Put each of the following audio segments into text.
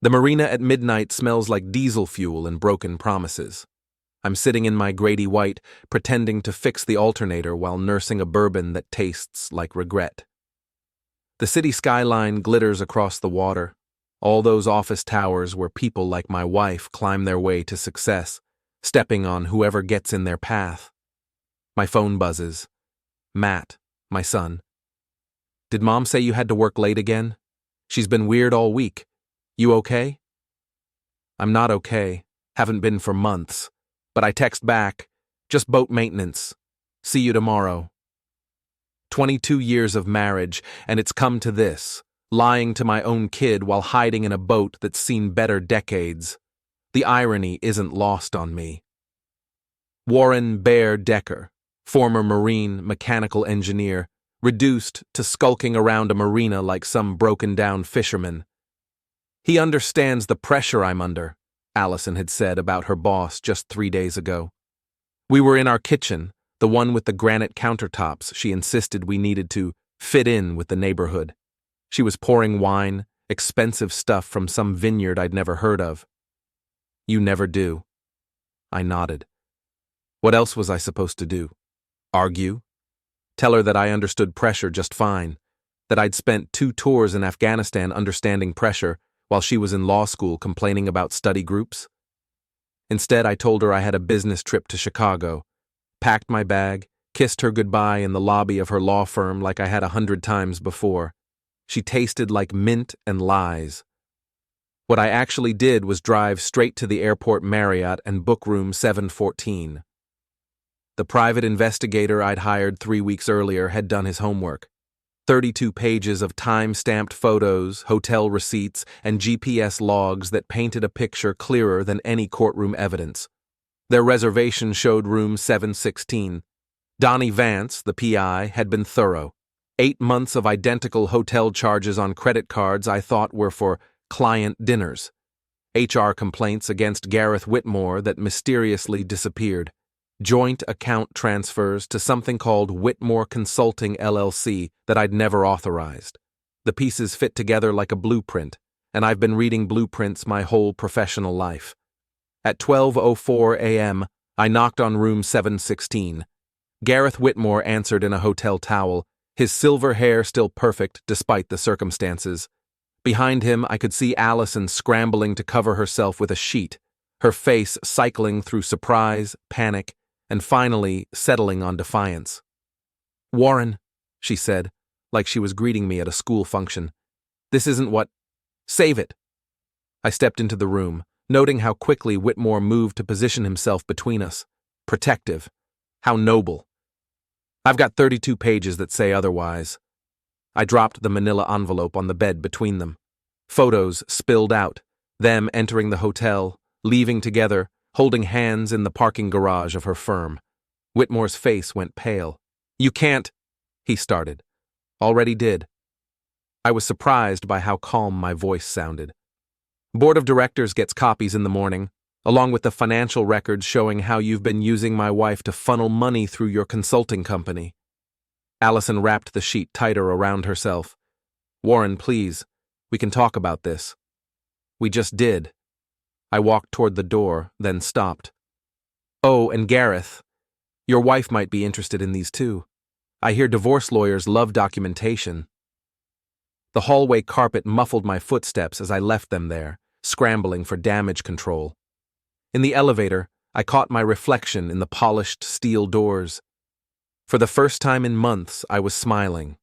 The marina at midnight smells like diesel fuel and broken promises. I'm sitting in my Grady-White, pretending to fix the alternator while nursing a bourbon that tastes like regret. The city skyline glitters across the water, all those office towers where people like my wife climb their way to success, stepping on whoever gets in their path. My phone buzzes. Matt, my son. Did Mom say you had to work late again? She's been weird all week. You okay? I'm not okay. Haven't been for months. But I text back, just boat maintenance. See you tomorrow. 22 years of marriage, and it's come to this, lying to my own kid while hiding in a boat that's seen better decades. The irony isn't lost on me. Warren Bear Decker, former Marine mechanical engineer, reduced to skulking around a marina like some broken-down fisherman. He understands the pressure I'm under, Allison had said about her boss just 3 days ago. We were in our kitchen, the one with the granite countertops she insisted we needed to fit in with the neighborhood. She was pouring wine, expensive stuff from some vineyard I'd never heard of. You never do. I nodded. What else was I supposed to do? Argue? Tell her that I understood pressure just fine, that I'd spent 2 tours in Afghanistan understanding pressure while she was in law school complaining about study groups? Instead, I told her I had a business trip to Chicago, packed my bag, kissed her goodbye in the lobby of her law firm like I had 100 times before. She tasted like mint and lies. What I actually did was drive straight to the airport Marriott and book room 714. The private investigator I'd hired 3 weeks earlier had done his homework. 32 pages of time-stamped photos, hotel receipts, and GPS logs that painted a picture clearer than any courtroom evidence. Their reservation showed room 716. Donnie Vance, the PI, had been thorough. 8 months of identical hotel charges on credit cards I thought were for client dinners. HR complaints against Gareth Whitmore that mysteriously disappeared. Joint account transfers to something called Whitmore Consulting LLC that I'd never authorized. The pieces fit together like a blueprint, and I've been reading blueprints my whole professional life. At 12:04 a.m., I knocked on room 716. Gareth Whitmore answered in a hotel towel, his silver hair still perfect despite the circumstances. Behind him, I could see Allison scrambling to cover herself with a sheet, her face cycling through surprise, panic, and finally settling on defiance. "Warren," she said, like she was greeting me at a school function. "This isn't what... Save it." I stepped into the room, noting how quickly Whitmore moved to position himself between us. Protective. How noble. "I've got 32 pages that say otherwise." I dropped the manila envelope on the bed between them. Photos spilled out, them entering the hotel, leaving together, holding hands in the parking garage of her firm. Whitmore's face went pale. "You can't," he started. "Already did." I was surprised by how calm my voice sounded. "Board of Directors gets copies in the morning, along with the financial records showing how you've been using my wife to funnel money through your consulting company." Allison wrapped the sheet tighter around herself. "Warren, please, we can talk about this." "We just did." I walked toward the door, then stopped. "Oh, and Gareth, your wife might be interested in these too. I hear divorce lawyers love documentation." The hallway carpet muffled my footsteps as I left them there, scrambling for damage control. In the elevator, I caught my reflection in the polished steel doors. For the first time in months, I was smiling.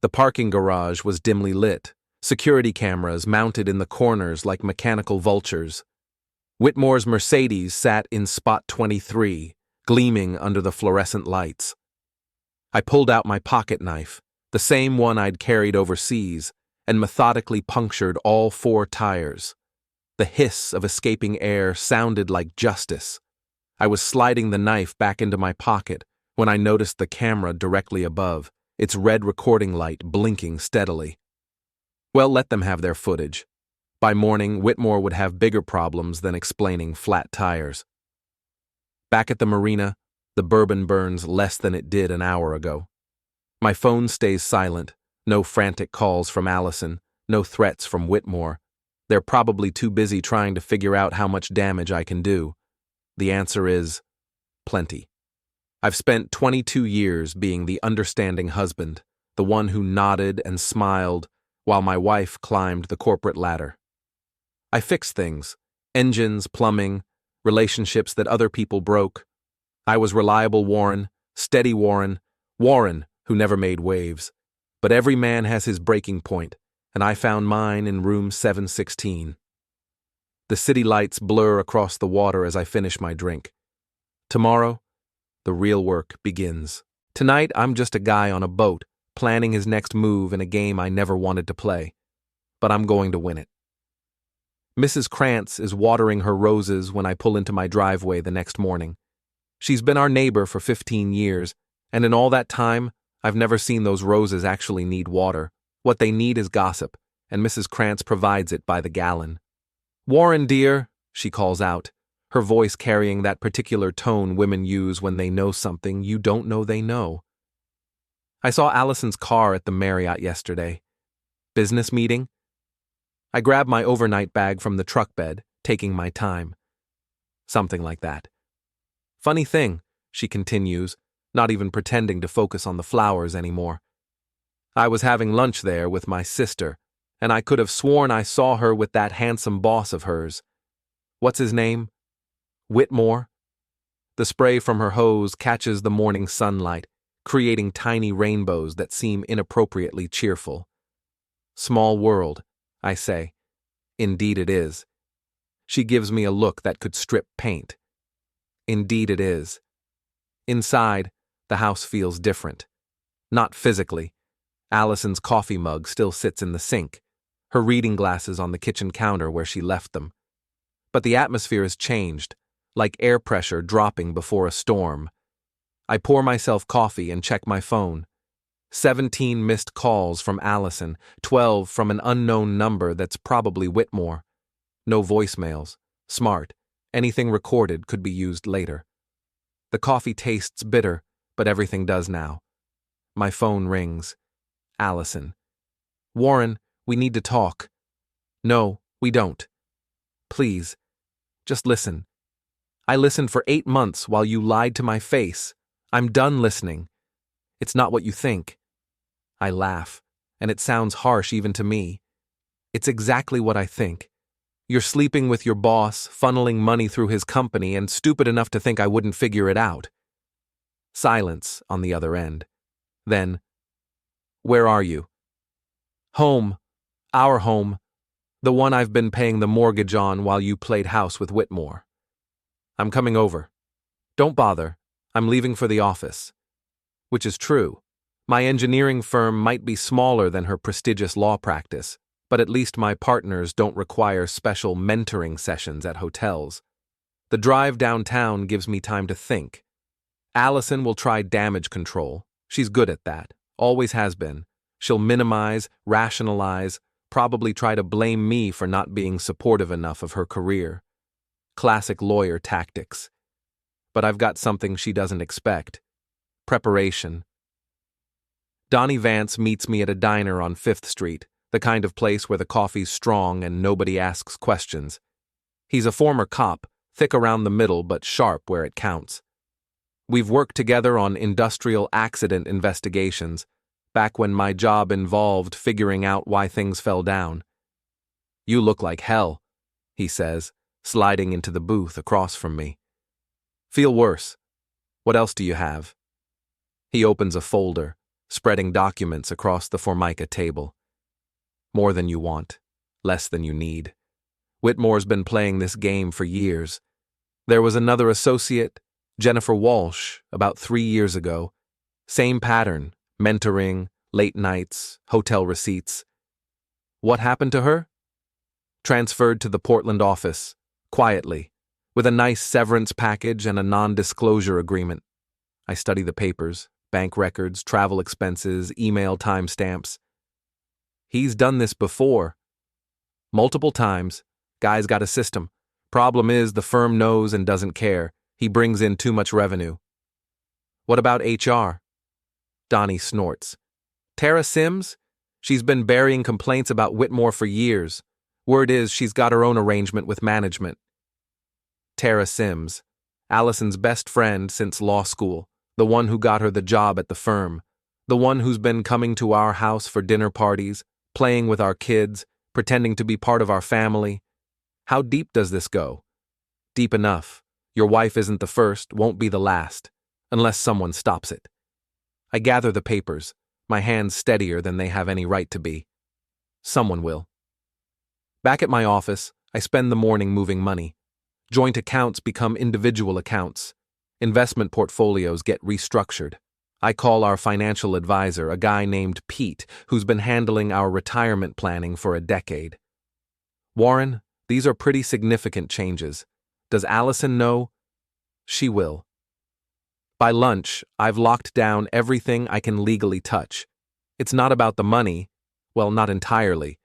The parking garage was dimly lit, security cameras mounted in the corners like mechanical vultures. Whitmore's Mercedes sat in spot 23, gleaming under the fluorescent lights. I pulled out my pocket knife, the same one I'd carried overseas, and methodically punctured all 4 tires. The hiss of escaping air sounded like justice. I was sliding the knife back into my pocket when I noticed the camera directly above, its red recording light blinking steadily. Well, let them have their footage. By morning, Whitmore would have bigger problems than explaining flat tires. Back at the marina, the bourbon burns less than it did an hour ago. My phone stays silent, no frantic calls from Allison, no threats from Whitmore. They're probably too busy trying to figure out how much damage I can do. The answer is plenty. I've spent 22 years being the understanding husband, the one who nodded and smiled while my wife climbed the corporate ladder. I fix things, engines, plumbing, relationships that other people broke. I was reliable Warren, steady Warren, Warren who never made waves. But every man has his breaking point, and I found mine in room 716. The city lights blur across the water as I finish my drink. Tomorrow, the real work begins. Tonight, I'm just a guy on a boat, planning his next move in a game I never wanted to play. But I'm going to win it. Mrs. Krantz is watering her roses when I pull into my driveway the next morning. She's been our neighbor for 15 years, and in all that time, I've never seen those roses actually need water. What they need is gossip, and Mrs. Krantz provides it by the gallon. "Warren, dear," she calls out, her voice carrying that particular tone women use when they know something you don't know they know. I saw Allison's car at the Marriott yesterday. Business meeting? I grabbed my overnight bag from the truck bed, taking my time. Something like that. Funny thing, she continues, not even pretending to focus on the flowers anymore. I was having lunch there with my sister, and I could have sworn I saw her with that handsome boss of hers. What's his name? Whitmore? The spray from her hose catches the morning sunlight, creating tiny rainbows that seem inappropriately cheerful. Small world, I say. Indeed it is. She gives me a look that could strip paint. Indeed it is. Inside, the house feels different. Not physically. Allison's coffee mug still sits in the sink, her reading glasses on the kitchen counter where she left them. But the atmosphere has changed, like air pressure dropping before a storm. I pour myself coffee and check my phone. 17 missed calls from Allison, 12 from an unknown number that's probably Whitmore. No voicemails. Smart. Anything recorded could be used later. The coffee tastes bitter, but everything does now. My phone rings. Allison. "Warren, we need to talk." "No, we don't. Please, just listen. I listened for 8 months while you lied to my face. I'm done listening. It's not what you think." I laugh, and it sounds harsh even to me. It's exactly what I think. You're sleeping with your boss, funneling money through his company, and stupid enough to think I wouldn't figure it out. Silence on the other end. Then, "Where are you?" "Home. Our home. The one I've been paying the mortgage on while you played house with Whitmore." "I'm coming over." "Don't bother. I'm leaving for the office." Which is true. My engineering firm might be smaller than her prestigious law practice, but at least my partners don't require special mentoring sessions at hotels. The drive downtown gives me time to think. Allison will try damage control. She's good at that. Always has been. She'll minimize, rationalize, probably try to blame me for not being supportive enough of her career. Classic lawyer tactics. But I've got something she doesn't expect. Preparation. Donnie Vance meets me at a diner on 5th Street, the kind of place where the coffee's strong and nobody asks questions. He's a former cop, thick around the middle but sharp where it counts. We've worked together on industrial accident investigations, back when my job involved figuring out why things fell down. "You look like hell," he says, sliding into the booth across from me. "Feel worse. What else do you have?" He opens a folder, spreading documents across the Formica table. "More than you want, less than you need. Whitmore's been playing this game for years. There was another associate, Jennifer Walsh, about 3 years ago. Same pattern, mentoring, late nights, hotel receipts. What happened to her? Transferred to the Portland office, quietly, with a nice severance package and a non-disclosure agreement. I study the papers, bank records, travel expenses, email timestamps. He's done this before. Multiple times. Guy's got a system. Problem is, the firm knows and doesn't care. He brings in too much revenue." "What about HR?" Donnie snorts. "Tara Sims? She's been burying complaints about Whitmore for years. Word is she's got her own arrangement with management. Tara Sims, Allison's best friend since law school, the one who got her the job at the firm, the one who's been coming to our house for dinner parties, playing with our kids, pretending to be part of our family. How deep does this go? Deep enough. Your wife isn't the first, won't be the last, unless someone stops it. I gather the papers, my hands steadier than they have any right to be. Someone will. Back at my office, I spend the morning moving money. Joint accounts become individual accounts. Investment portfolios get restructured. I call our financial advisor, a guy named Pete, who's been handling our retirement planning for a decade. Warren, these are pretty significant changes. Does Allison know? She will. By lunch, I've locked down everything I can legally touch. It's not about the money. Well, not entirely.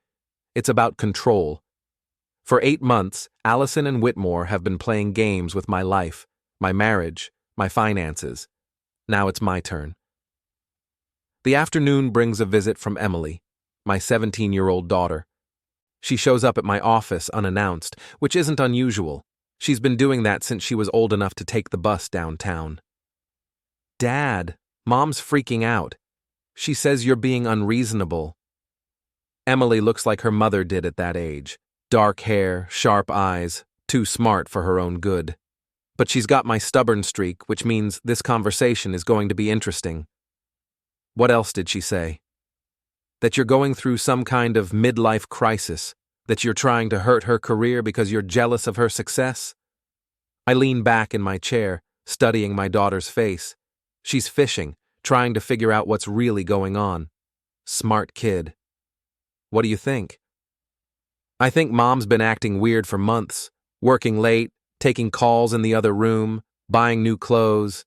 It's about control. For 8 months, Allison and Whitmore have been playing games with my life, my marriage, my finances. Now it's my turn. The afternoon brings a visit from Emily, my 17-year-old daughter. She shows up at my office unannounced, which isn't unusual. She's been doing that since she was old enough to take the bus downtown. Dad, Mom's freaking out. She says you're being unreasonable. Emily looks like her mother did at that age. Dark hair, sharp eyes, too smart for her own good. But she's got my stubborn streak, which means this conversation is going to be interesting. What else did she say? That you're going through some kind of midlife crisis, that you're trying to hurt her career because you're jealous of her success? I lean back in my chair, studying my daughter's face. She's fishing, trying to figure out what's really going on. Smart kid. What do you think? I think Mom's been acting weird for months, working late, taking calls in the other room, buying new clothes.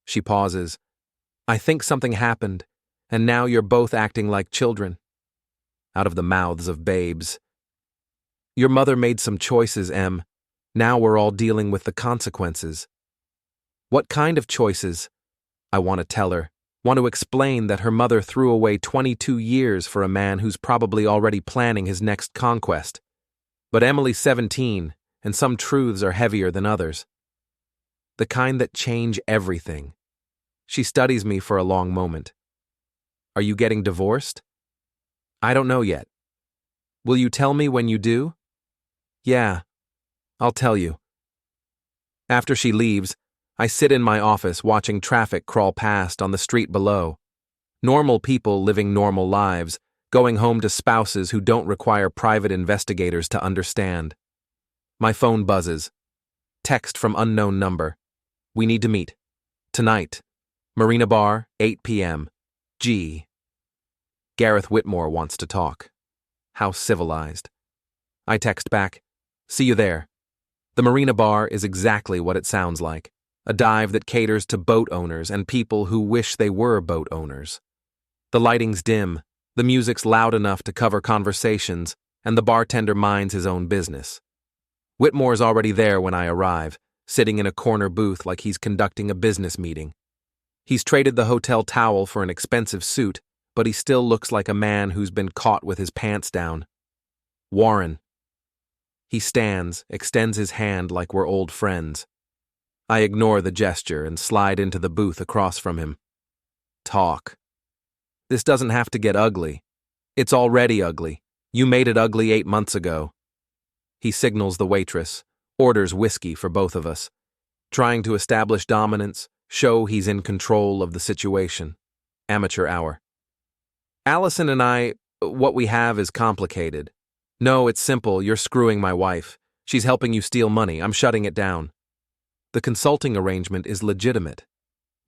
She pauses. I think something happened, and now you're both acting like children. Out of the mouths of babes. Your mother made some choices, Em. Now we're all dealing with the consequences. What kind of choices? I want to tell her, want to explain that her mother threw away 22 years for a man who's probably already planning his next conquest. But Emily's 17, and some truths are heavier than others. The kind that change everything. She studies me for a long moment. Are you getting divorced? I don't know yet. Will you tell me when you do? Yeah, I'll tell you. After she leaves, I sit in my office watching traffic crawl past on the street below. Normal people living normal lives, going home to spouses who don't require private investigators to understand. My phone buzzes. Text from unknown number. We need to meet. Tonight. Marina Bar, 8 p.m. G. Gareth Whitmore wants to talk. How civilized. I text back. See you there. The Marina Bar is exactly what it sounds like. A dive that caters to boat owners and people who wish they were boat owners. The lighting's dim, the music's loud enough to cover conversations, and the bartender minds his own business. Whitmore's already there when I arrive, sitting in a corner booth like he's conducting a business meeting. He's traded the hotel towel for an expensive suit, but he still looks like a man who's been caught with his pants down. Warren. He stands, extends his hand like we're old friends. I ignore the gesture and slide into the booth across from him. Talk. This doesn't have to get ugly. It's already ugly. You made it ugly 8 months ago. He signals the waitress, orders whiskey for both of us, trying to establish dominance, show he's in control of the situation. Amateur hour. Allison and I, what we have is complicated. No, it's simple. You're screwing my wife. She's helping you steal money. I'm shutting it down. The consulting arrangement is legitimate.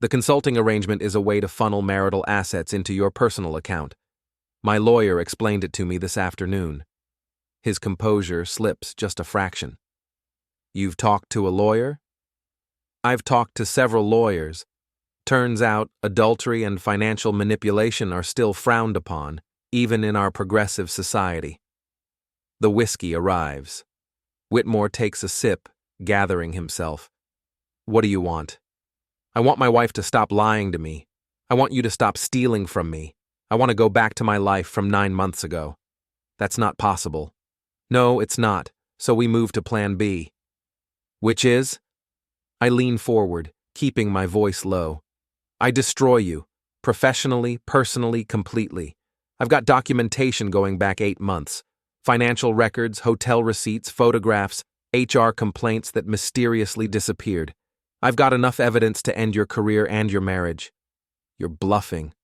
The consulting arrangement is a way to funnel marital assets into your personal account. My lawyer explained it to me this afternoon. His composure slips just a fraction. You've talked to a lawyer? I've talked to several lawyers. Turns out adultery and financial manipulation are still frowned upon, even in our progressive society. The whiskey arrives. Whitmore takes a sip, gathering himself. What do you want? I want my wife to stop lying to me. I want you to stop stealing from me. I want to go back to my life from 9 months ago. That's not possible. No, it's not, so we move to plan B. Which is? I lean forward, keeping my voice low. I destroy you, professionally, personally, completely. I've got documentation going back 8 months. Financial records, hotel receipts, photographs, HR complaints that mysteriously disappeared. I've got enough evidence to end your career and your marriage. You're bluffing.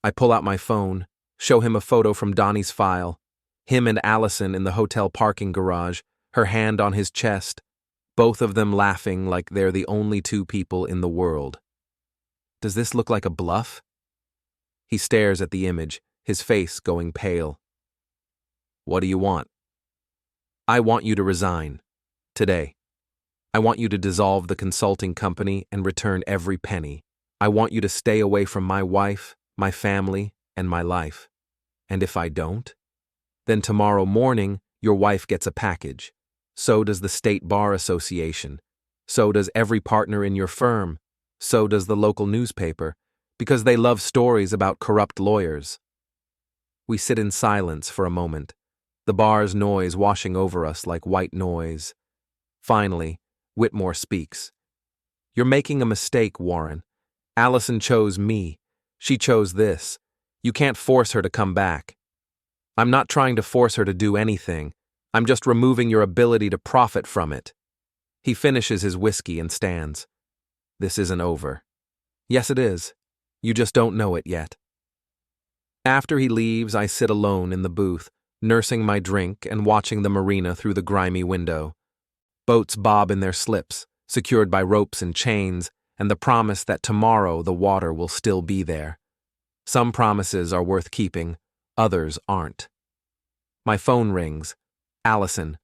I pull out my phone, show him a photo from Donnie's file. Him and Allison in the hotel parking garage, her hand on his chest, both of them laughing like they're the only two people in the world. Does this look like a bluff? He stares at the image, his face going pale. What do you want? I want you to resign. Today. I want you to dissolve the consulting company and return every penny. I want you to stay away from my wife, my family, and my life. And if I don't, then tomorrow morning your wife gets a package. So does the State Bar Association. So does every partner in your firm. So does the local newspaper, because they love stories about corrupt lawyers. We sit in silence for a moment, the bar's noise washing over us like white noise. Finally, Whitmore speaks. You're making a mistake, Warren. Allison chose me. She chose this. You can't force her to come back. I'm not trying to force her to do anything. I'm just removing your ability to profit from it. He finishes his whiskey and stands. This isn't over. Yes, it is. You just don't know it yet. After he leaves, I sit alone in the booth, nursing my drink and watching the marina through the grimy window. Boats bob in their slips, secured by ropes and chains, and the promise that tomorrow the water will still be there. Some promises are worth keeping, others aren't. My phone rings. Allison.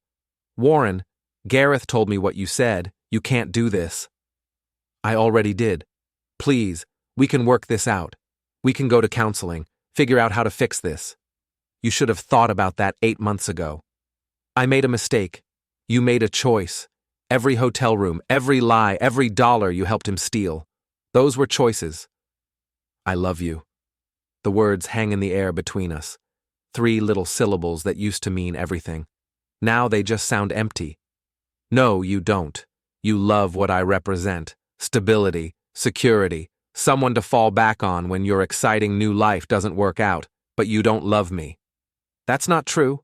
Warren, Gareth told me what you said. You can't do this. I already did. Please, we can work this out. We can go to counseling, figure out how to fix this. You should have thought about that 8 months ago. I made a mistake. You made a choice. Every hotel room, every lie, every dollar you helped him steal. Those were choices. I love you. The words hang in the air between us. 3 little syllables that used to mean everything. Now they just sound empty. No, you don't. You love what I represent. Stability, security, someone to fall back on when your exciting new life doesn't work out, but you don't love me. That's not true.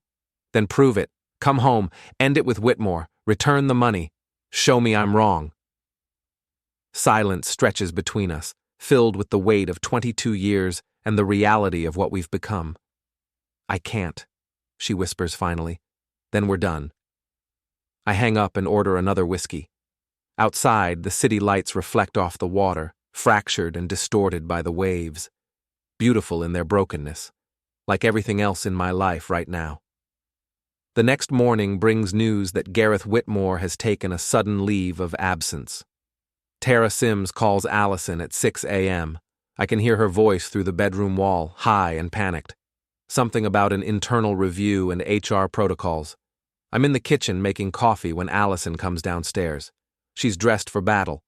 Then prove it. Come home, end it with Whitmore, return the money. Show me I'm wrong. Silence stretches between us, filled with the weight of 22 years and the reality of what we've become. I can't, she whispers finally. Then we're done. I hang up and order another whiskey. Outside, the city lights reflect off the water, fractured and distorted by the waves. Beautiful in their brokenness, like everything else in my life right now. The next morning brings news that Gareth Whitmore has taken a sudden leave of absence. Tara Sims calls Allison at 6 a.m. I can hear her voice through the bedroom wall, high and panicked. Something about an internal review and HR protocols. I'm in the kitchen making coffee when Allison comes downstairs. She's dressed for battle.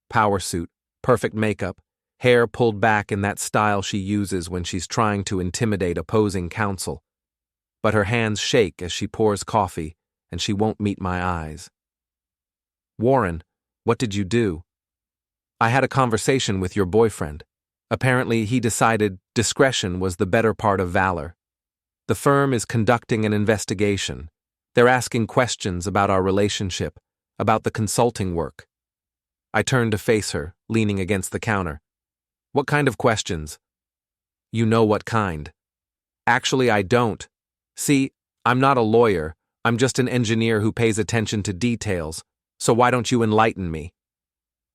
Power suit, perfect makeup, hair pulled back in that style she uses when she's trying to intimidate opposing counsel. But her hands shake as she pours coffee, and she won't meet my eyes. Warren, what did you do? I had a conversation with your boyfriend. Apparently, he decided discretion was the better part of valor. The firm is conducting an investigation. They're asking questions about our relationship, about the consulting work. I turn to face her, leaning against the counter. What kind of questions? You know what kind. Actually, I don't. See, I'm not a lawyer. I'm just an engineer who pays attention to details. So why don't you enlighten me?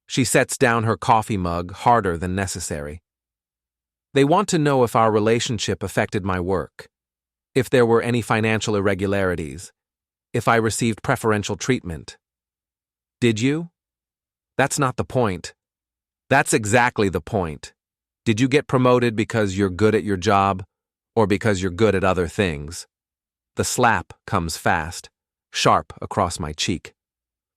She sets down her coffee mug harder than necessary. They want to know if our relationship affected my work, if there were any financial irregularities, if I received preferential treatment. Did you? That's not the point. That's exactly the point. Did you get promoted because you're good at your job, or because you're good at other things? The slap comes fast, sharp across my cheek.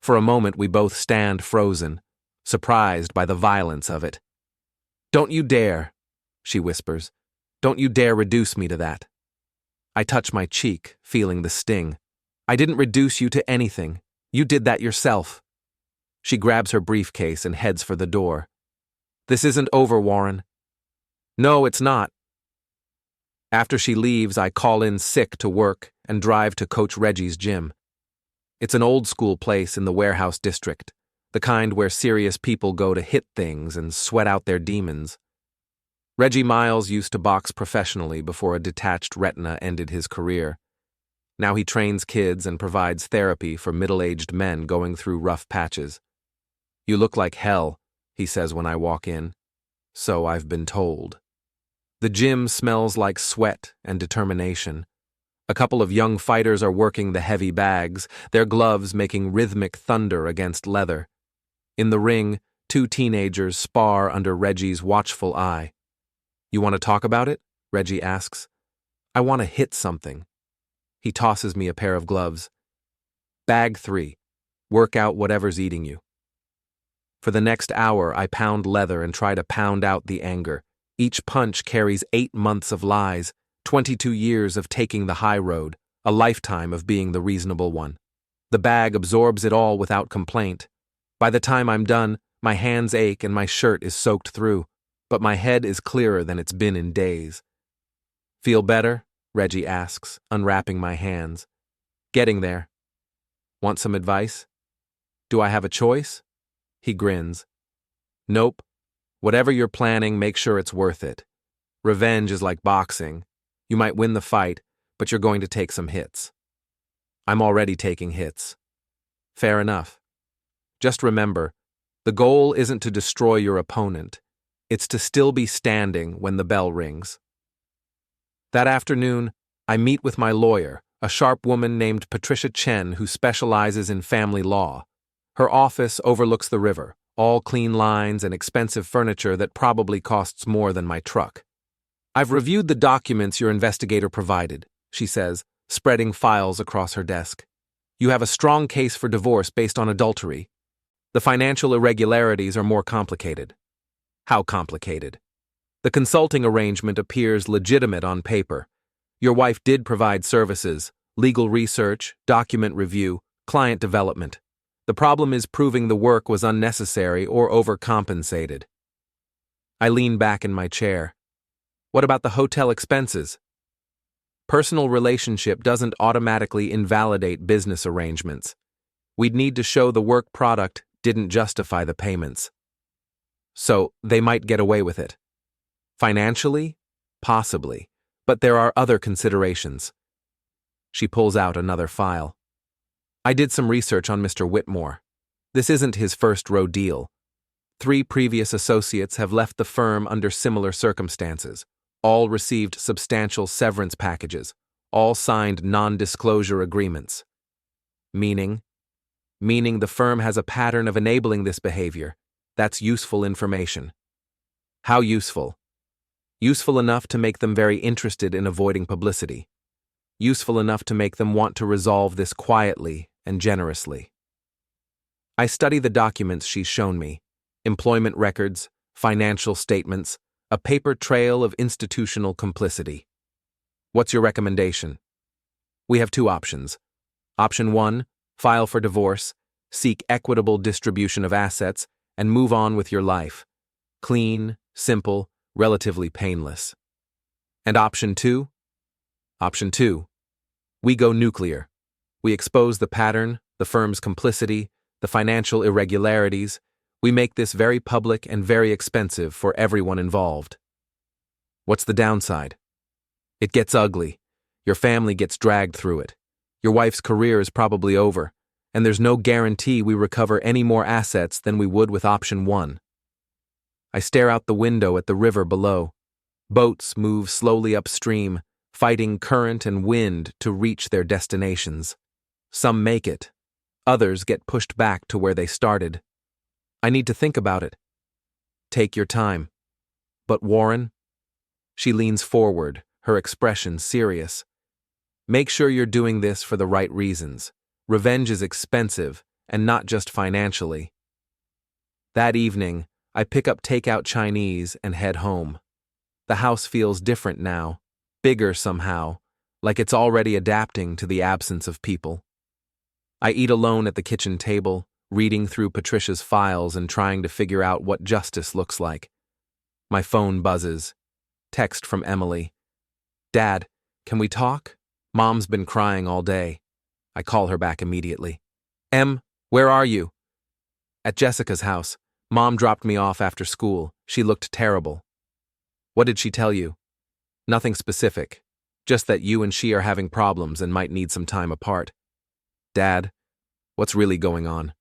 For a moment we both stand frozen, surprised by the violence of it. Don't you dare, she whispers. Don't you dare reduce me to that. I touch my cheek, feeling the sting. I didn't reduce you to anything. You did that yourself. She grabs her briefcase and heads for the door. This isn't over, Warren. No, it's not. After she leaves, I call in sick to work and drive to Coach Reggie's gym. It's an old-school place in the warehouse district, the kind where serious people go to hit things and sweat out their demons. Reggie Miles used to box professionally before a detached retina ended his career. Now he trains kids and provides therapy for middle-aged men going through rough patches. You look like hell, he says when I walk in. So I've been told. The gym smells like sweat and determination. A couple of young fighters are working the heavy bags, their gloves making rhythmic thunder against leather. In the ring, two teenagers spar under Reggie's watchful eye. You want to talk about it? Reggie asks. I want to hit something. He tosses me a pair of gloves. Bag 3. Work out whatever's eating you. For the next hour, I pound leather and try to pound out the anger. Each punch carries 8 months of lies, 22 years of taking the high road, a lifetime of being the reasonable one. The bag absorbs it all without complaint. By the time I'm done, my hands ache and my shirt is soaked through, but my head is clearer than it's been in days. Feel better? Reggie asks, unwrapping my hands. Getting there. Want some advice? Do I have a choice? He grins. Nope. Whatever you're planning, make sure it's worth it. Revenge is like boxing. You might win the fight, but you're going to take some hits. I'm already taking hits. Fair enough. Just remember, the goal isn't to destroy your opponent. It's to still be standing when the bell rings. That afternoon, I meet with my lawyer, a sharp woman named Patricia Chen who specializes in family law. Her office overlooks the river, all clean lines and expensive furniture that probably costs more than my truck. I've reviewed the documents your investigator provided, she says, spreading files across her desk. You have a strong case for divorce based on adultery. The financial irregularities are more complicated. How complicated? The consulting arrangement appears legitimate on paper. Your wife did provide services, legal research, document review, client development. The problem is proving the work was unnecessary or overcompensated. I lean back in my chair. What about the hotel expenses? Personal relationship doesn't automatically invalidate business arrangements. We'd need to show the work product didn't justify the payments. So, they might get away with it. Financially? Possibly. But there are other considerations. She pulls out another file. I did some research on Mr. Whitmore. This isn't his first rodeo. 3 previous associates have left the firm under similar circumstances. All received substantial severance packages. All signed non-disclosure agreements. Meaning the firm has a pattern of enabling this behavior. That's useful information. How useful? Useful enough to make them very interested in avoiding publicity. Useful enough to make them want to resolve this quietly and generously. I study the documents she's shown me. Employment records, financial statements, a paper trail of institutional complicity. What's your recommendation? We have 2 options. Option 1, file for divorce, seek equitable distribution of assets, and move on with your life. Clean, simple, relatively painless. And option 2? Option 2. We go nuclear. We expose the pattern, the firm's complicity, the financial irregularities. We make this very public and very expensive for everyone involved. What's the downside? It gets ugly. Your family gets dragged through it. Your wife's career is probably over, and there's no guarantee we recover any more assets than we would with option 1. I stare out the window at the river below. Boats move slowly upstream, fighting current and wind to reach their destinations. Some make it. Others get pushed back to where they started. I need to think about it. Take your time. But Warren? She leans forward, her expression serious. Make sure you're doing this for the right reasons. Revenge is expensive, and not just financially. That evening, I pick up takeout Chinese and head home. The house feels different now, bigger somehow, like it's already adapting to the absence of people. I eat alone at the kitchen table, reading through Patricia's files and trying to figure out what justice looks like. My phone buzzes. Text from Emily. Dad, can we talk? Mom's been crying all day. I call her back immediately. Em, where are you? At Jessica's house. Mom dropped me off after school. She looked terrible. What did she tell you? Nothing specific. Just that you and she are having problems and might need some time apart. Dad, what's really going on?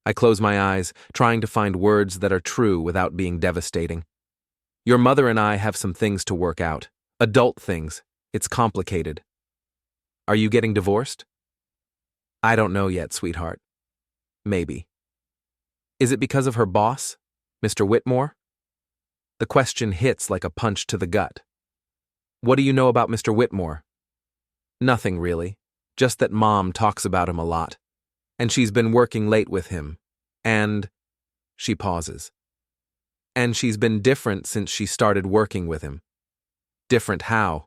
I close my eyes, trying to find words that are true without being devastating. Your mother and I have some things to work out. Adult things. It's complicated. Are you getting divorced? I don't know yet, sweetheart. Maybe. Is it because of her boss, Mr. Whitmore? The question hits like a punch to the gut. What do you know about Mr. Whitmore? Nothing really, just that Mom talks about him a lot. And she's been working late with him. And… She pauses. And she's been different since she started working with him. Different how?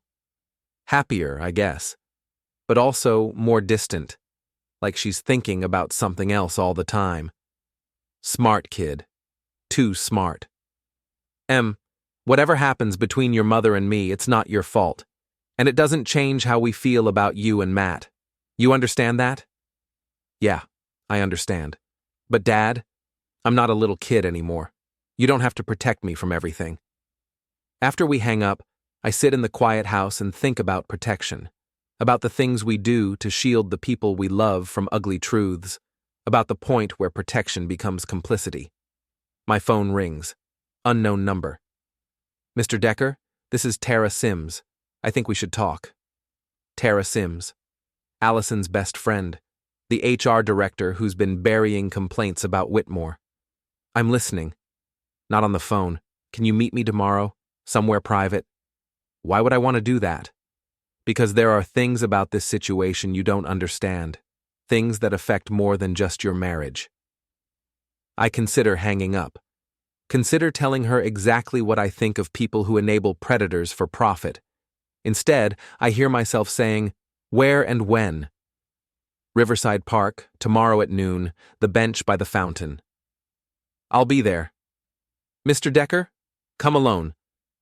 Happier, I guess. But also more distant. Like she's thinking about something else all the time. Smart kid. Too smart. Em, whatever happens between your mother and me, it's not your fault. And it doesn't change how we feel about you and Matt. You understand that? Yeah, I understand. But Dad, I'm not a little kid anymore. You don't have to protect me from everything. After we hang up, I sit in the quiet house and think about protection. About the things we do to shield the people we love from ugly truths. About the point where protection becomes complicity. My phone rings. Unknown number. Mr. Decker, this is Tara Sims. I think we should talk. Tara Sims. Allison's best friend. The HR director who's been burying complaints about Whitmore. I'm listening. Not on the phone. Can you meet me tomorrow? Somewhere private? Why would I want to do that? Because there are things about this situation you don't understand. Things that affect more than just your marriage. I consider hanging up. Consider telling her exactly what I think of people who enable predators for profit. Instead, I hear myself saying, where and when? Riverside Park, tomorrow at noon, the bench by the fountain. I'll be there. Mr. Decker, come alone,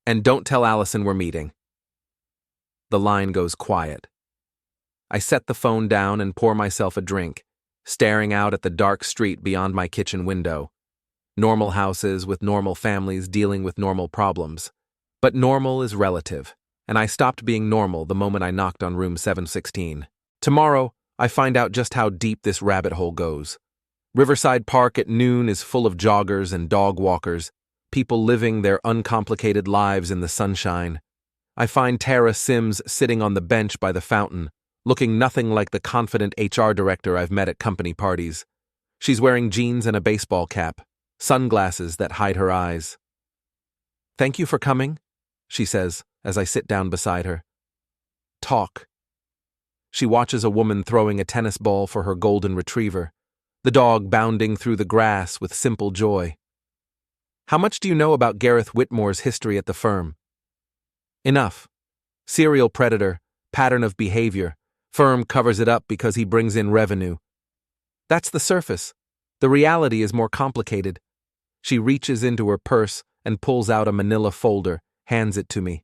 and don't tell Allison we're meeting. The line goes quiet. I set the phone down and pour myself a drink, staring out at the dark street beyond my kitchen window. Normal houses with normal families dealing with normal problems. But normal is relative, and I stopped being normal the moment I knocked on room 716. Tomorrow, I find out just how deep this rabbit hole goes. Riverside Park at noon is full of joggers and dog walkers, people living their uncomplicated lives in the sunshine. I find Tara Sims sitting on the bench by the fountain, looking nothing like the confident HR director I've met at company parties. She's wearing jeans and a baseball cap, sunglasses that hide her eyes. Thank you for coming, she says as I sit down beside her. Talk. She watches a woman throwing a tennis ball for her golden retriever, the dog bounding through the grass with simple joy. How much do you know about Gareth Whitmore's history at the firm? Enough. Serial predator, pattern of behavior. Firm covers it up because he brings in revenue. That's the surface. The reality is more complicated. She reaches into her purse and pulls out a manila folder, hands it to me.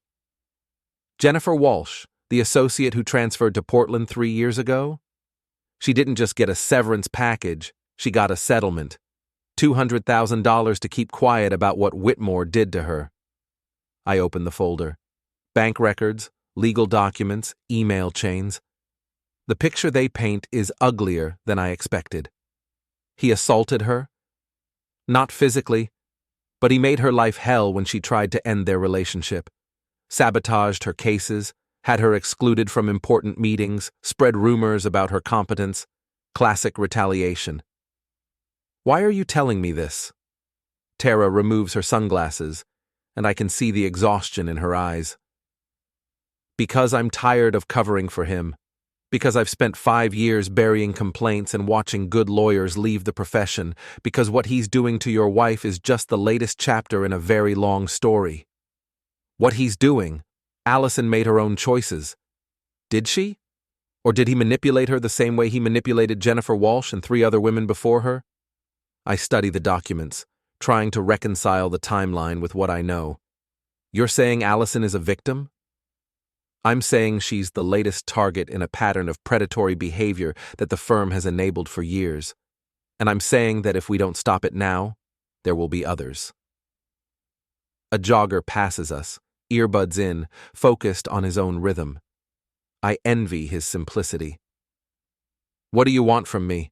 Jennifer Walsh, the associate who transferred to Portland 3 years ago? She didn't just get a severance package, she got a settlement. $200,000 to keep quiet about what Whitmore did to her. I open the folder. Bank records, legal documents, email chains. The picture they paint is uglier than I expected. He assaulted her. Not physically, but he made her life hell when she tried to end their relationship. Sabotaged her cases, had her excluded from important meetings, spread rumors about her competence. Classic retaliation. Why are you telling me this? Tara removes her sunglasses, and I can see the exhaustion in her eyes. Because I'm tired of covering for him. Because I've spent 5 years burying complaints and watching good lawyers leave the profession. Because what he's doing to your wife is just the latest chapter in a very long story. What he's doing, Allison made her own choices. Did she? Or did he manipulate her the same way he manipulated Jennifer Walsh and 3 other women before her? I study the documents, trying to reconcile the timeline with what I know. You're saying Allison is a victim? I'm saying she's the latest target in a pattern of predatory behavior that the firm has enabled for years. And I'm saying that if we don't stop it now, there will be others. A jogger passes us, earbuds in, focused on his own rhythm. I envy his simplicity. What do you want from me?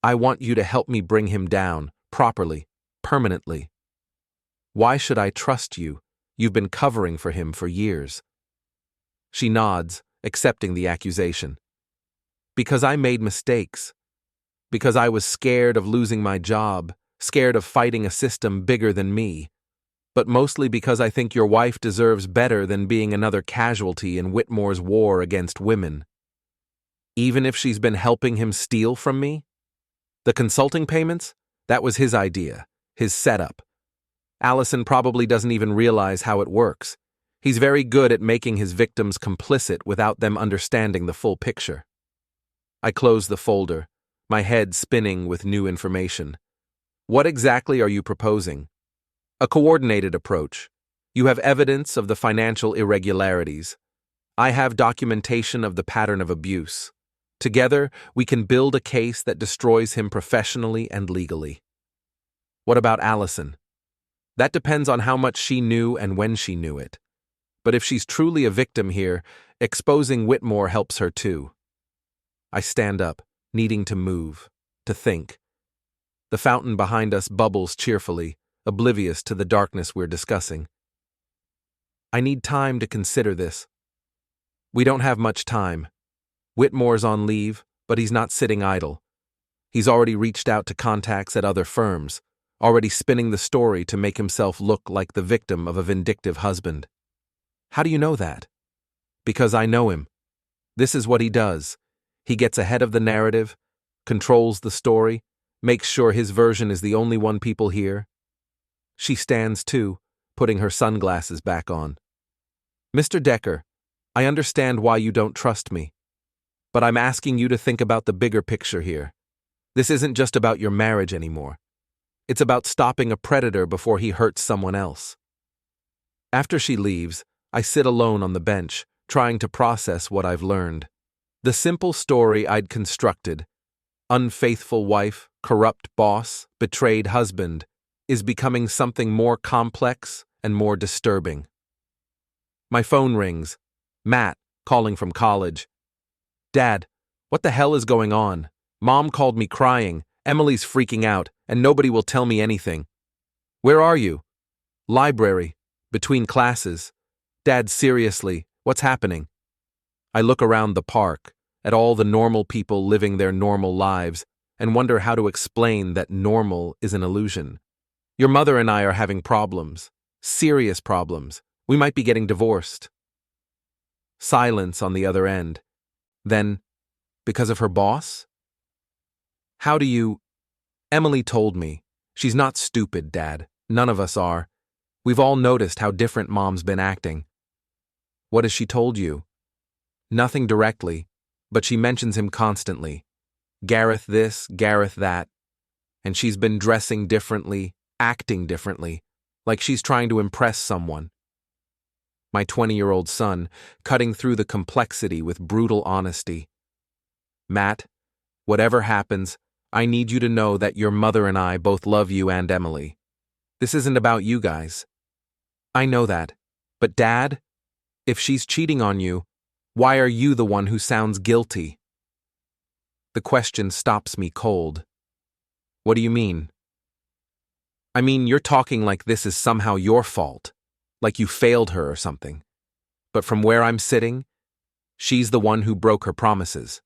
I want you to help me bring him down, properly, permanently. Why should I trust you? You've been covering for him for years. She nods, accepting the accusation. Because I made mistakes. Because I was scared of losing my job, scared of fighting a system bigger than me. But mostly because I think your wife deserves better than being another casualty in Whitmore's war against women. Even if she's been helping him steal from me? The consulting payments? That was his idea, his setup. Allison probably doesn't even realize how it works. He's very good at making his victims complicit without them understanding the full picture. I close the folder, my head spinning with new information. What exactly are you proposing? A coordinated approach. You have evidence of the financial irregularities. I have documentation of the pattern of abuse. Together, we can build a case that destroys him professionally and legally. What about Allison? That depends on how much she knew and when she knew it. But if she's truly a victim here, exposing Whitmore helps her too. I stand up, needing to move, to think. The fountain behind us bubbles cheerfully, oblivious to the darkness we're discussing. I need time to consider this. We don't have much time. Whitmore's on leave, but he's not sitting idle. He's already reached out to contacts at other firms, already spinning the story to make himself look like the victim of a vindictive husband. How do you know that? Because I know him. This is what he does. He gets ahead of the narrative, controls the story, makes sure his version is the only one people hear. She stands too, putting her sunglasses back on. Mr. Decker, I understand why you don't trust me. But I'm asking you to think about the bigger picture here. This isn't just about your marriage anymore. It's about stopping a predator before he hurts someone else. After she leaves, I sit alone on the bench, trying to process what I've learned. The simple story I'd constructed, unfaithful wife, corrupt boss, betrayed husband, is becoming something more complex and more disturbing. My phone rings. Matt, calling from college. Dad, what the hell is going on? Mom called me crying, Emily's freaking out, and nobody will tell me anything. Where are you? Library. Between classes. Dad, seriously, what's happening? I look around the park, at all the normal people living their normal lives, and wonder how to explain that normal is an illusion. Your mother and I are having problems. Serious problems. We might be getting divorced. Silence on the other end. Then, because of her boss? How do you... Emily told me. She's not stupid, Dad. None of us are. We've all noticed how different Mom's been acting. What has she told you? Nothing directly, but she mentions him constantly. Gareth this, Gareth that. And she's been dressing differently, acting differently, like she's trying to impress someone. My 20-year-old son, cutting through the complexity with brutal honesty. Matt, whatever happens, I need you to know that your mother and I both love you and Emily. This isn't about you guys. I know that. But Dad, if she's cheating on you, why are you the one who sounds guilty? The question stops me cold. What do you mean? I mean, you're talking like this is somehow your fault, like you failed her or something. But from where I'm sitting, she's the one who broke her promises.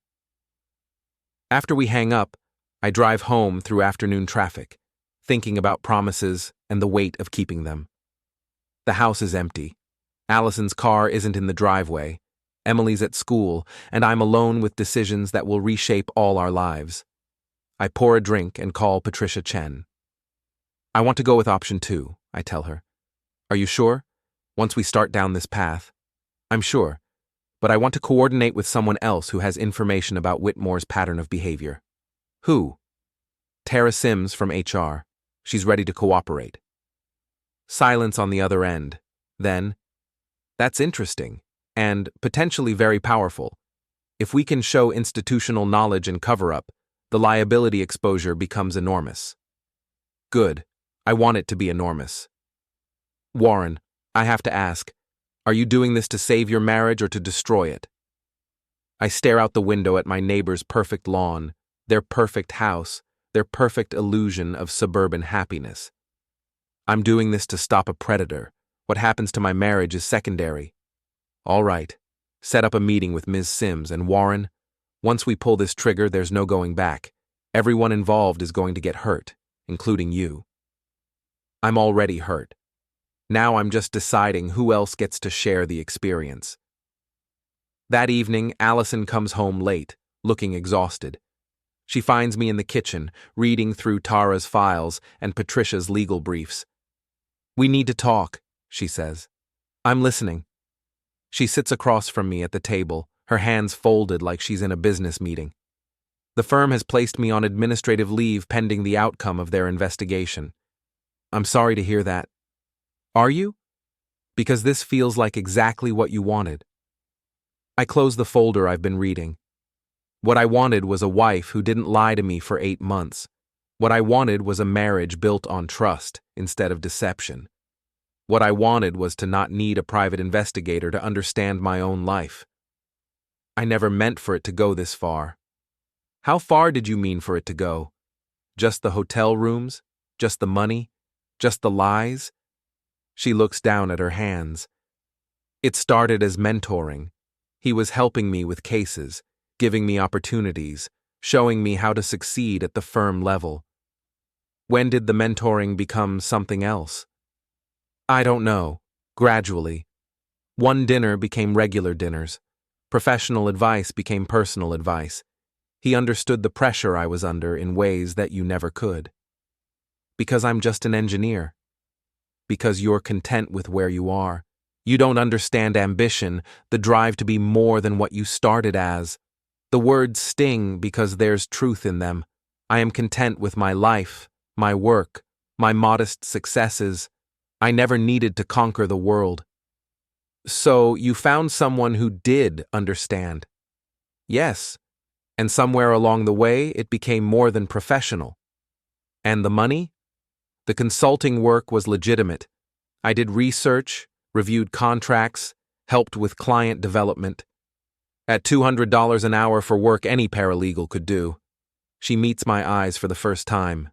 After we hang up, I drive home through afternoon traffic, thinking about promises and the weight of keeping them. The house is empty. Allison's car isn't in the driveway. Emily's at school, and I'm alone with decisions that will reshape all our lives. I pour a drink and call Patricia Chen. I want to go with option 2, I tell her. Are you sure? Once we start down this path? I'm sure. but I want to coordinate with someone else who has information about Whitmore's pattern of behavior. Who? Tara Sims from HR. She's ready to cooperate. Silence on the other end. Then, that's interesting, and potentially very powerful. If we can show institutional knowledge and cover-up, the liability exposure becomes enormous. Good. I want it to be enormous. Warren, I have to ask, are you doing this to save your marriage or to destroy it? I stare out the window at my neighbor's perfect lawn, their perfect house, their perfect illusion of suburban happiness. I'm doing this to stop a predator. What happens to my marriage is secondary. All right. Set up a meeting with Ms. Sims and Warren. Once we pull this trigger, there's no going back. Everyone involved is going to get hurt, including you. I'm already hurt. Now I'm just deciding who else gets to share the experience. That evening, Allison comes home late, looking exhausted. She finds me in the kitchen, reading through Tara's files and Patricia's legal briefs. We need to talk, she says. I'm listening. She sits across from me at the table, her hands folded like she's in a business meeting. The firm has placed me on administrative leave pending the outcome of their investigation. I'm sorry to hear that. Are you? Because this feels like exactly what you wanted. I close the folder I've been reading. What I wanted was a wife who didn't lie to me for 8 months. What I wanted was a marriage built on trust instead of deception. What I wanted was to not need a private investigator to understand my own life. I never meant for it to go this far. How far did you mean for it to go? Just the hotel rooms? Just the money? Just the lies? She looks down at her hands. It started as mentoring. He was helping me with cases, giving me opportunities, showing me how to succeed at the firm level. When did the mentoring become something else? I don't know. Gradually. One dinner became regular dinners. Professional advice became personal advice. He understood the pressure I was under in ways that you never could. Because I'm just an engineer. Because you're content with where you are. You don't understand ambition, the drive to be more than what you started as. The words sting because there's truth in them. I am content with my life, my work, my modest successes. I never needed to conquer the world. So you found someone who did understand. Yes, and somewhere along the way it became more than professional. And the money? The consulting work was legitimate. I did research, reviewed contracts, helped with client development. At $200 an hour for work any paralegal could do. She meets my eyes for the first time.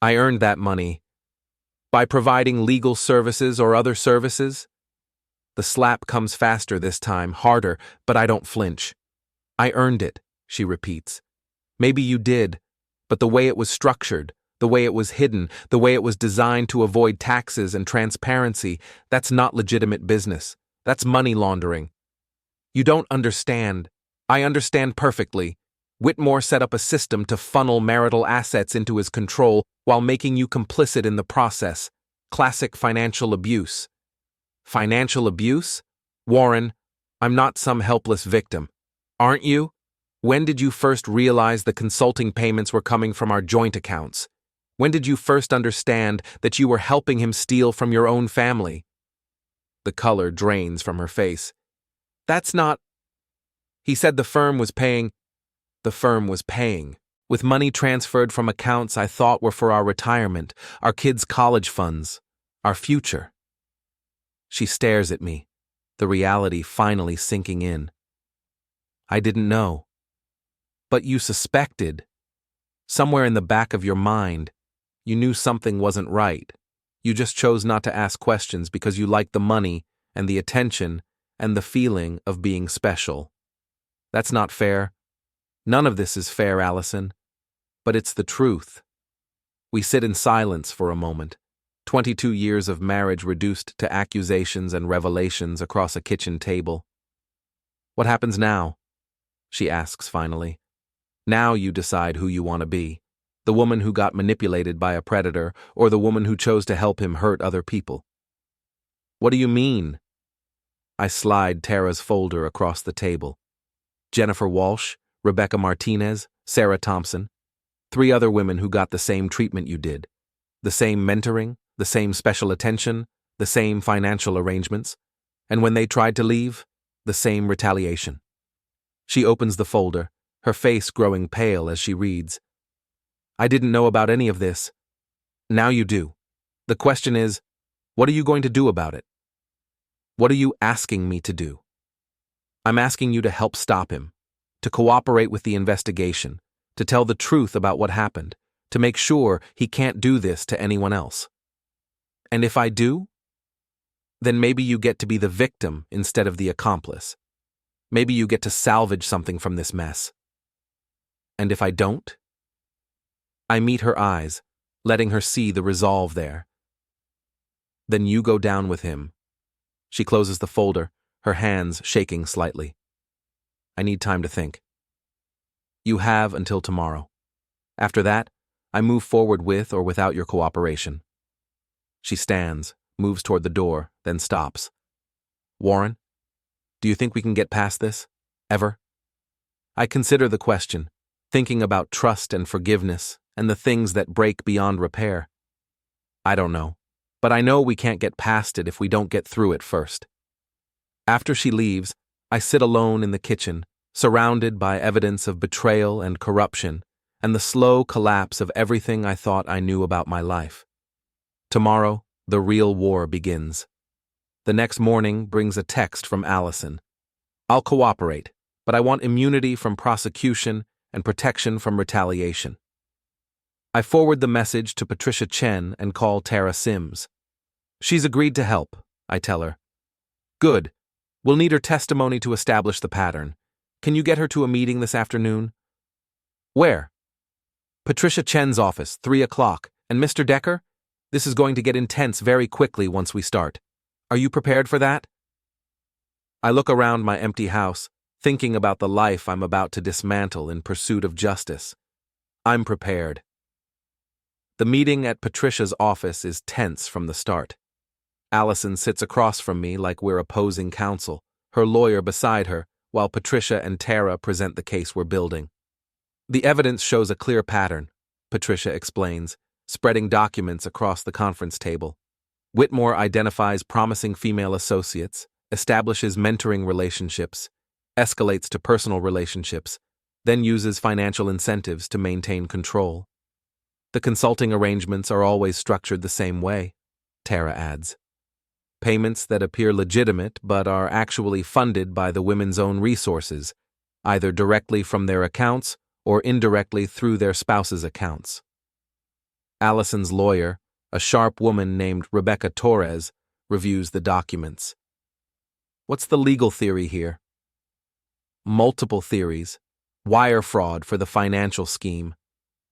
I earned that money. By providing legal services or other services? The slap comes faster this time, harder, but I don't flinch. I earned it, she repeats. Maybe you did, but the way it was structured, the way it was hidden, the way it was designed to avoid taxes and transparency, that's not legitimate business. That's money laundering. You don't understand. I understand perfectly. Whitmore set up a system to funnel marital assets into his control while making you complicit in the process. Classic financial abuse. Financial abuse? Warren, I'm not some helpless victim. Aren't you? When did you first realize the consulting payments were coming from our joint accounts? When did you first understand that you were helping him steal from your own family? The color drains from her face. That's not... He said the firm was paying... The firm was paying, with money transferred from accounts I thought were for our retirement, our kids' college funds, our future. She stares at me, the reality finally sinking in. I didn't know. But you suspected. Somewhere in the back of your mind, you knew something wasn't right. You just chose not to ask questions because you liked the money and the attention and the feeling of being special. That's not fair. None of this is fair, Allison. But it's the truth. We sit in silence for a moment. 22 years of marriage reduced to accusations and revelations across a kitchen table. What happens now? She asks finally. Now you decide who you want to be. The woman who got manipulated by a predator, or the woman who chose to help him hurt other people. What do you mean? I slide Tara's folder across the table. Jennifer Walsh, Rebecca Martinez, Sarah Thompson. 3 other women who got the same treatment you did. The same mentoring, the same special attention, the same financial arrangements. And when they tried to leave, the same retaliation. She opens the folder, her face growing pale as she reads. I didn't know about any of this. Now you do. The question is, what are you going to do about it? What are you asking me to do? I'm asking you to help stop him, to cooperate with the investigation, to tell the truth about what happened, to make sure he can't do this to anyone else. And if I do, then maybe you get to be the victim instead of the accomplice. Maybe you get to salvage something from this mess. And if I don't? I meet her eyes, letting her see the resolve there. Then you go down with him. She closes the folder, her hands shaking slightly. I need time to think. You have until tomorrow. After that, I move forward with or without your cooperation. She stands, moves toward the door, then stops. Warren, do you think we can get past this? Ever? I consider the question, thinking about trust and forgiveness and the things that break beyond repair. I don't know, but I know we can't get past it if we don't get through it first. After she leaves, I sit alone in the kitchen, surrounded by evidence of betrayal and corruption, and the slow collapse of everything I thought I knew about my life. Tomorrow, the real war begins. The next morning brings a text from Allison. I'll cooperate, but I want immunity from prosecution and protection from retaliation. I forward the message to Patricia Chen and call Tara Sims. She's agreed to help, I tell her. Good. We'll need her testimony to establish the pattern. Can you get her to a meeting this afternoon? Where? Patricia Chen's office, 3 o'clock. And Mr. Decker? This is going to get intense very quickly once we start. Are you prepared for that? I look around my empty house, thinking about the life I'm about to dismantle in pursuit of justice. I'm prepared. The meeting at Patricia's office is tense from the start. Allison sits across from me like we're opposing counsel, her lawyer beside her, while Patricia and Tara present the case we're building. The evidence shows a clear pattern, Patricia explains, spreading documents across the conference table. Whitmore identifies promising female associates, establishes mentoring relationships, escalates to personal relationships, then uses financial incentives to maintain control. The consulting arrangements are always structured the same way, Tara adds. Payments that appear legitimate but are actually funded by the women's own resources, either directly from their accounts or indirectly through their spouses' accounts. Allison's lawyer, a sharp woman named Rebecca Torres, reviews the documents. What's the legal theory here? Multiple theories. Wire fraud for the financial scheme.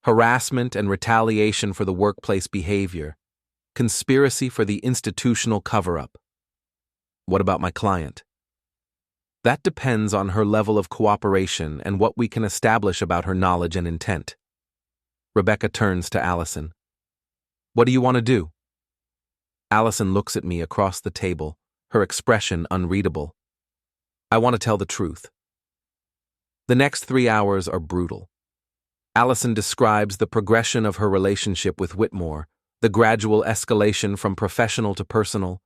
Harassment and retaliation for the workplace behavior. Conspiracy for the institutional cover-up. What about my client? That depends on her level of cooperation and what we can establish about her knowledge and intent. Rebecca turns to Allison. What do you want to do? Allison looks at me across the table, her expression unreadable. I want to tell the truth. The next 3 hours are brutal. Allison describes the progression of her relationship with Whitmore, the gradual escalation from professional to personal,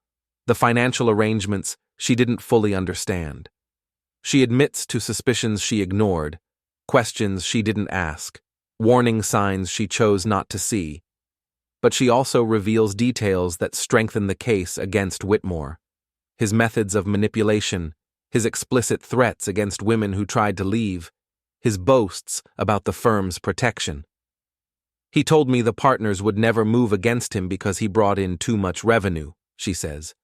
the financial arrangements she didn't fully understand. She admits to suspicions she ignored, questions she didn't ask, warning signs she chose not to see. But she also reveals details that strengthen the case against Whitmore. His methods of manipulation, his explicit threats against women who tried to leave, his boasts about the firm's protection. He told me the partners would never move against him because he brought in too much revenue, she says.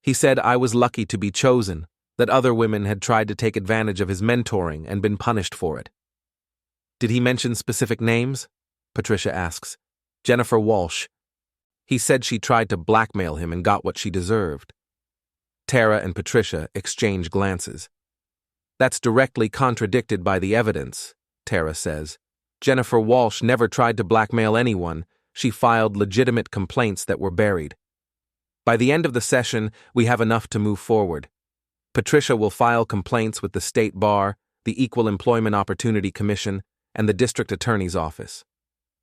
He said I was lucky to be chosen, that other women had tried to take advantage of his mentoring and been punished for it. Did he mention specific names? Patricia asks. Jennifer Walsh. He said she tried to blackmail him and got what she deserved. Tara and Patricia exchange glances. That's directly contradicted by the evidence, Tara says. Jennifer Walsh never tried to blackmail anyone. She filed legitimate complaints that were buried. By the end of the session, we have enough to move forward. Patricia will file complaints with the State Bar, the Equal Employment Opportunity Commission, and the District Attorney's Office.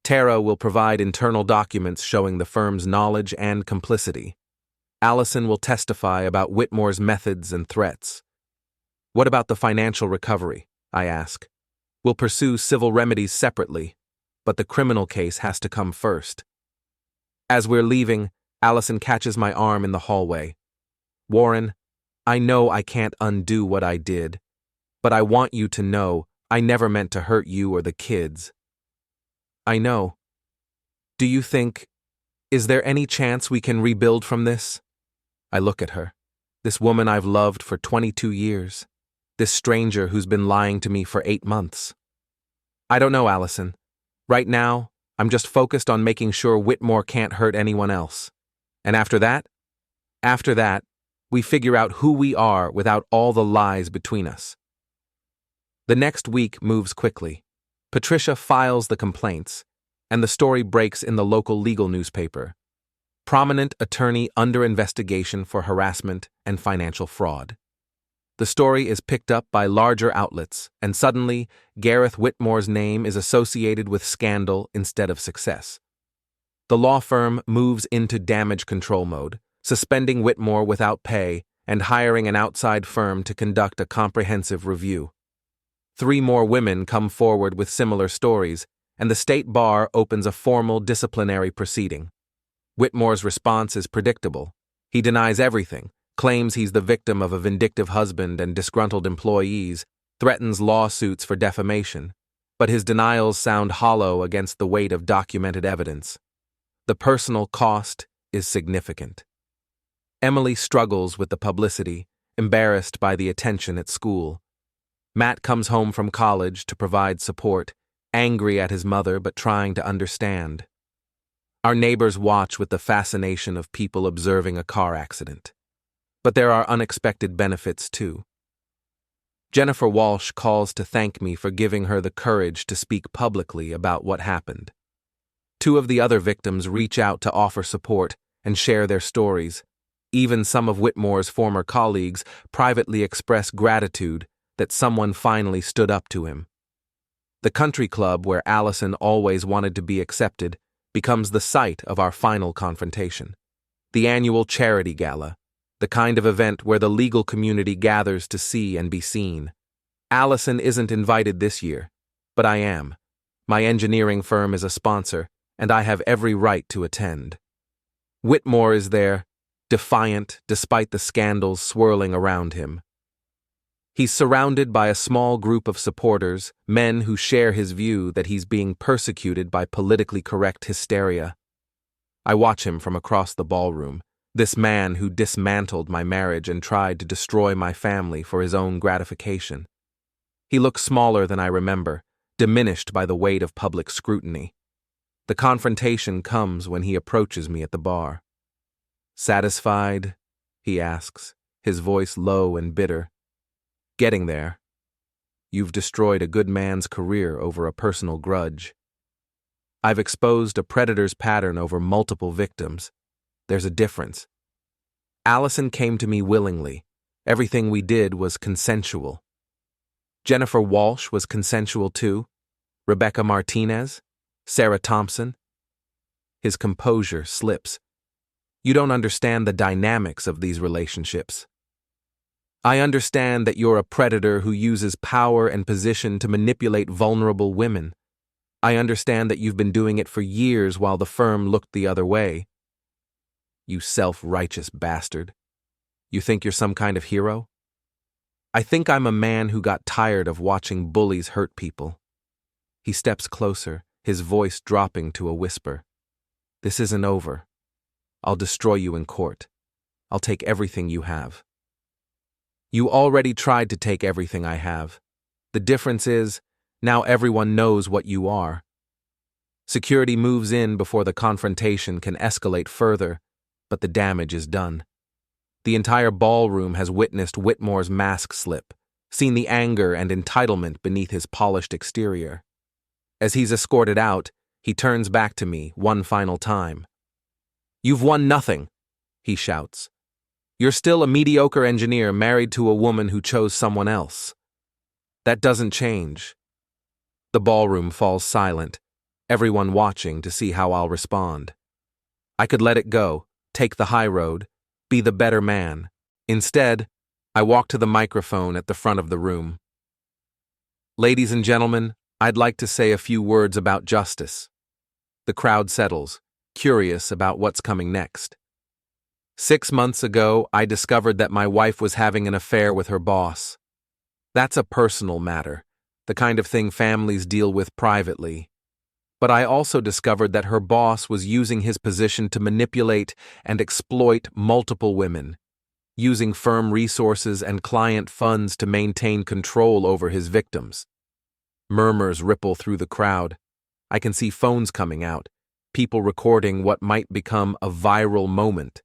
Tara will provide internal documents showing the firm's knowledge and complicity. Allison will testify about Whitmore's methods and threats. What about the financial recovery? I ask. We'll pursue civil remedies separately, but the criminal case has to come first. As we're leaving, Allison catches my arm in the hallway. Warren, I know I can't undo what I did, but I want you to know I never meant to hurt you or the kids. I know. Do you think, is there any chance we can rebuild from this? I look at her. This woman I've loved for 22 years. This stranger who's been lying to me for 8 months. I don't know, Allison. Right now, I'm just focused on making sure Whitmore can't hurt anyone else. And after that, we figure out who we are without all the lies between us. The next week moves quickly. Patricia files the complaints, and the story breaks in the local legal newspaper. Prominent attorney under investigation for harassment and financial fraud. The story is picked up by larger outlets, and suddenly, Gareth Whitmore's name is associated with scandal instead of success. The law firm moves into damage control mode, suspending Whitmore without pay and hiring an outside firm to conduct a comprehensive review. 3 more women come forward with similar stories, and the State Bar opens a formal disciplinary proceeding. Whitmore's response is predictable. He denies everything, claims he's the victim of a vindictive husband and disgruntled employees, threatens lawsuits for defamation, but his denials sound hollow against the weight of documented evidence. The personal cost is significant. Emily struggles with the publicity, embarrassed by the attention at school. Matt comes home from college to provide support, angry at his mother but trying to understand. Our neighbors watch with the fascination of people observing a car accident. But there are unexpected benefits too. Jennifer Walsh calls to thank me for giving her the courage to speak publicly about what happened. 2 of the other victims reach out to offer support and share their stories. Even some of Whitmore's former colleagues privately express gratitude that someone finally stood up to him. The country club where Allison always wanted to be accepted becomes the site of our final confrontation. The annual charity gala, the kind of event where the legal community gathers to see and be seen. Allison isn't invited this year, but I am. My engineering firm is a sponsor, and I have every right to attend. Whitmore is there, defiant despite the scandals swirling around him. He's surrounded by a small group of supporters, men who share his view that he's being persecuted by politically correct hysteria. I watch him from across the ballroom, this man who dismantled my marriage and tried to destroy my family for his own gratification. He looks smaller than I remember, diminished by the weight of public scrutiny. The confrontation comes when he approaches me at the bar. Satisfied? He asks, his voice low and bitter. Getting there. You've destroyed a good man's career over a personal grudge. I've exposed a predator's pattern over multiple victims. There's a difference. Allison came to me willingly. Everything we did was consensual. Jennifer Walsh was consensual too. Rebecca Martinez? Sarah Thompson? His composure slips. You don't understand the dynamics of these relationships. I understand that you're a predator who uses power and position to manipulate vulnerable women. I understand that you've been doing it for years while the firm looked the other way. You self-righteous bastard. You think you're some kind of hero? I think I'm a man who got tired of watching bullies hurt people. He steps closer, his voice dropping to a whisper. This isn't over. I'll destroy you in court. I'll take everything you have. You already tried to take everything I have. The difference is, now everyone knows what you are. Security moves in before the confrontation can escalate further, but the damage is done. The entire ballroom has witnessed Whitmore's mask slip, seen the anger and entitlement beneath his polished exterior. As he's escorted out, he turns back to me one final time. You've won nothing, he shouts. You're still a mediocre engineer married to a woman who chose someone else. That doesn't change. The ballroom falls silent, everyone watching to see how I'll respond. I could let it go, take the high road, be the better man. Instead, I walk to the microphone at the front of the room. Ladies and gentlemen, I'd like to say a few words about justice. The crowd settles, curious about what's coming next. 6 months ago, I discovered that my wife was having an affair with her boss. That's a personal matter, the kind of thing families deal with privately. But I also discovered that her boss was using his position to manipulate and exploit multiple women, using firm resources and client funds to maintain control over his victims. Murmurs ripple through the crowd. I can see phones coming out, people recording what might become a viral moment.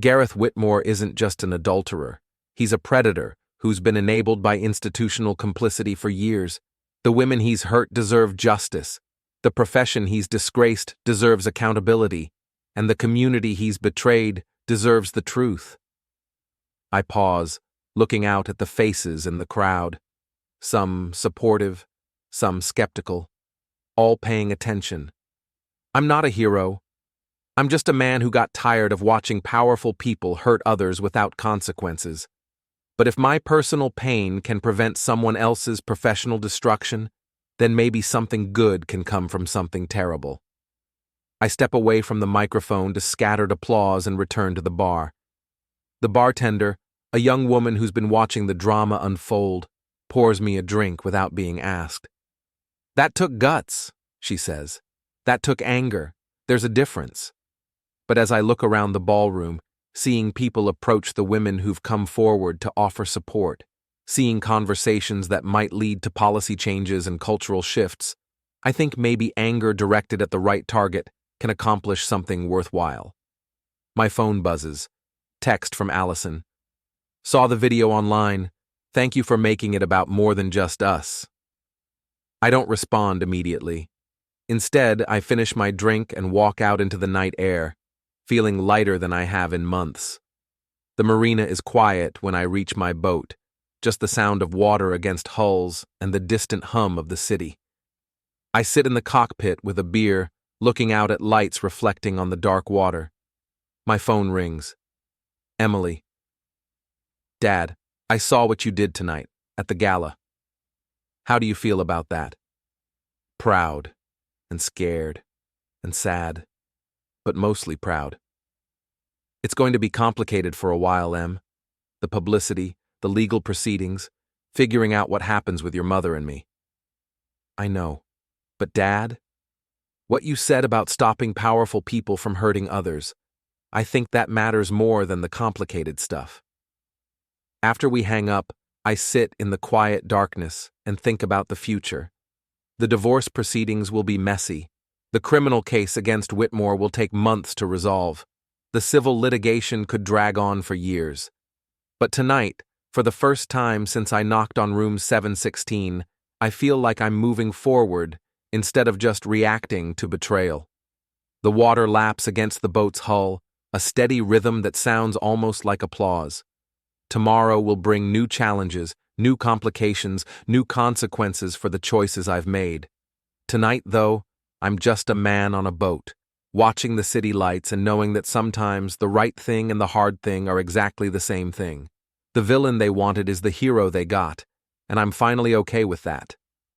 Gareth Whitmore isn't just an adulterer. He's a predator who's been enabled by institutional complicity for years. The women he's hurt deserve justice. The profession he's disgraced deserves accountability. And the community he's betrayed deserves the truth. I pause, looking out at the faces in the crowd. Some supportive, some skeptical, all paying attention. I'm not a hero. I'm just a man who got tired of watching powerful people hurt others without consequences. But if my personal pain can prevent someone else's professional destruction, then maybe something good can come from something terrible. I step away from the microphone to scattered applause and return to the bar. The bartender, a young woman who's been watching the drama unfold, pours me a drink without being asked. "That took guts," she says. "That took anger. There's a difference." But as I look around the ballroom, seeing people approach the women who've come forward to offer support, seeing conversations that might lead to policy changes and cultural shifts, I think maybe anger directed at the right target can accomplish something worthwhile. My phone buzzes. Text from Allison. "Saw the video online. Thank you for making it about more than just us." I don't respond immediately. Instead, I finish my drink and walk out into the night air, feeling lighter than I have in months. The marina is quiet when I reach my boat, just the sound of water against hulls and the distant hum of the city. I sit in the cockpit with a beer, looking out at lights reflecting on the dark water. My phone rings. Emily. "Dad, I saw what you did tonight, at the gala. How do you feel about that?" Proud, and scared, and sad, but mostly proud. "It's going to be complicated for a while, Em. The publicity, the legal proceedings, figuring out what happens with your mother and me." "I know. But Dad, what you said about stopping powerful people from hurting others, I think that matters more than the complicated stuff." After we hang up, I sit in the quiet darkness and think about the future. The divorce proceedings will be messy. The criminal case against Whitmore will take months to resolve. The civil litigation could drag on for years. But tonight, for the first time since I knocked on room 716, I feel like I'm moving forward instead of just reacting to betrayal. The water laps against the boat's hull, a steady rhythm that sounds almost like applause. Tomorrow will bring new challenges, new complications, new consequences for the choices I've made. Tonight, though, I'm just a man on a boat, watching the city lights and knowing that sometimes the right thing and the hard thing are exactly the same thing. The villain they wanted is the hero they got, and I'm finally okay with that.